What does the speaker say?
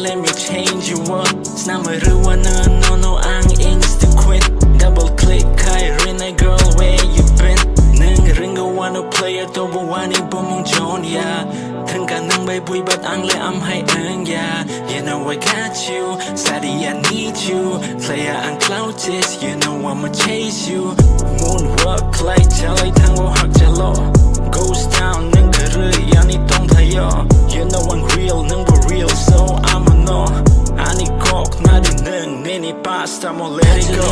let me change your world สนามไม่รู้ว่าเนิน no I'm instant double click ใครเรียนใน girl where you been หนึ่งเรื่องก็ว่า no player ตัวบ่ว่านี่บ่มองโจนยาถึงการนั่งใบบุยบัดอังเลยอำให้เอิงยา you know I got you Sadie I need you player I'm clouded you know I'ma chase you moonwalk ใครจะไล่ทางว่าหักจะรอ goes down นึงก็เรื่อยยานี่ต้องทยอย you know I'm real นึงบ่ real so I'ma know อันนี้กอกหน้าดิหนึ่งนี่นี่ past I'ma let it go